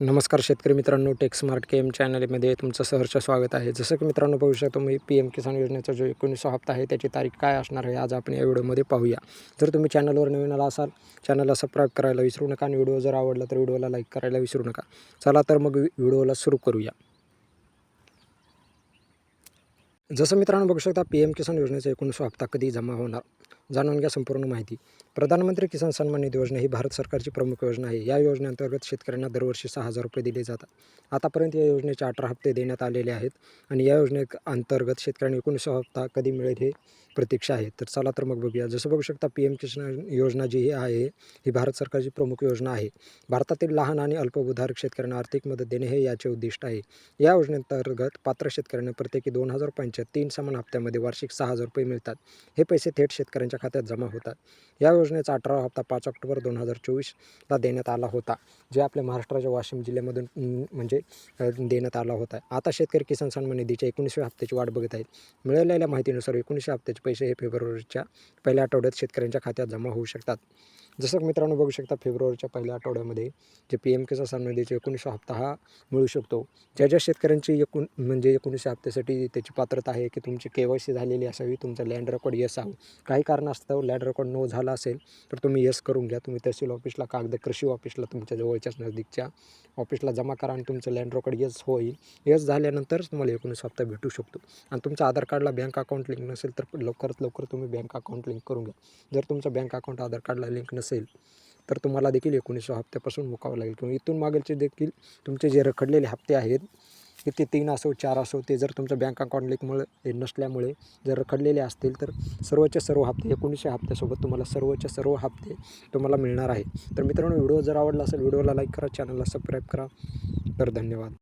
नमस्कार शेतकरी मित्रांनो, टेक स्मार्ट के एम चॅनलमध्ये तुमचं सहर्ष स्वागत आहे. जसं की मित्रांनो पाहू शकतो, मी पी एम किसान योजनेचा जो 19वा हप्ता आहे त्याची तारीख काय असणार आहे आज आपण या व्हिडिओमध्ये पाहूया. जर तुम्ही चॅनलवर नवीन आला असाल, चॅनलला सबस्क्राईब करायला विसरू नका आणि व्हिडिओ जर आवडला तर व्हिडिओला लाईक करायला विसरू नका. चला तर मग व्हिडिओला सुरू करूया. जसं मित्रांनो बघू शकता, पी एम किसान योजनेचा 19वा हप्ता कधी जमा होणार, जाणून घ्या संपूर्ण माहिती. प्रधानमंत्री किसान सन्मान निधी योजना ही भारत सरकारची प्रमुख योजना आहे. या योजनेअंतर्गत शेतकऱ्यांना दरवर्षी 6,000 रुपये दिले जातात. आतापर्यंत या योजनेचे 18 हप्ते देण्यात आलेले आहेत आणि या योजनेअंतर्गत शेतकऱ्यांना 19वा हप्ता कधी मिळेल हे प्रतीक्षा आहे. तर चला तर मग बघूया. जसं बघू शकता, पी एम किसान योजना जी आहे ही भारत सरकारची प्रमुख योजना आहे. भारतातील लहान आणि अल्पभूधारक शेतकऱ्यांना आर्थिक मदत देणे हे याचे उद्दिष्ट आहे. या योजनेअंतर्गत पात्र शेतकऱ्यांना प्रत्येकी 2,000 रुपयांच्या 3 समान हप्त्यामध्ये वार्षिक 6,000 रुपये मिळतात. हे पैसे थेट शेतकऱ्यांच्या खात्यात जमा होतात. या योजनेचा 18वा हप्ता 5 ऑक्टोबर 2024ला देण्यात आला होता, जे आपल्या महाराष्ट्राच्या वाशिम जिल्ह्यामधून देण्यात आला होता. आता शेतकरी किसान सन्मान निधीच्या 19व्या हप्त्याची वाट बघत आहेत. मिळालेल्या माहितीनुसार 19व्या हप्त्याचे पैसे हे फेब्रुवारीच्या पहिल्या आठवड्यात शेतकऱ्यांच्या खात्यात जमा होऊ शकतात. जसं मित्रांनो बघू शकता, फेब्रुवारीच्या पहिल्या आठवड्यामध्ये जे पी एम किसान सन्मान निधीचा 19वा हप्ता हा मिळू शकतो. ज्या शेतकऱ्यांची 19व्या हप्त्यासाठी त्याची पात्रता आहे की तुमची KYC झालेली असावी, तुमचं लँड रेकॉर्ड येस हवं. काही कारणास्तव लँड रेकॉर्ड नो झाला असेल तर तुम्ही येस करून घ्या. तुम्ही तहसील ऑफिसला कृषी ऑफिसला तुमच्या जवळच्याच नजदीकच्या ऑफिसला जमा करा आणि तुमचं लँड रेकॉर्ड येस होईल. येस झाल्यानंतरच तुम्हाला 19 हप्ता भेटू शकतो. आणि तुमच्या आधार कार्डला बँक अकाउंट लिंक नसेल तर लवकरात लवकर तुम्ही बँक अकाउंट लिंक करून घ्या. जर तुमचं बँक अकाउंट आधार कार्डला लिंक नसेल तर तुम्हाला देखील 19व्या हप्त्यापासून मुकावं लागेल किंवा इथून मागेलचे देखील तुमचे जे रखडलेले हप्ते आहेत की ते 3 असो 4 असो, ते जर तुमचं बँक अकाउंट लिंकमुळे नसल्यामुळे जर रखडलेले असतील तर सर्वच्या सर्व हप्ते 19व्या हप्त्यासोबत तुम्हाला सर्वच्या सर्व हप्ते तुम्हाला मिळणार आहे. तर मित्रांनो, व्हिडिओ जर आवडला असेल व्हिडिओला लाईक करा, चॅनलला सबस्क्राईब करा. तर धन्यवाद.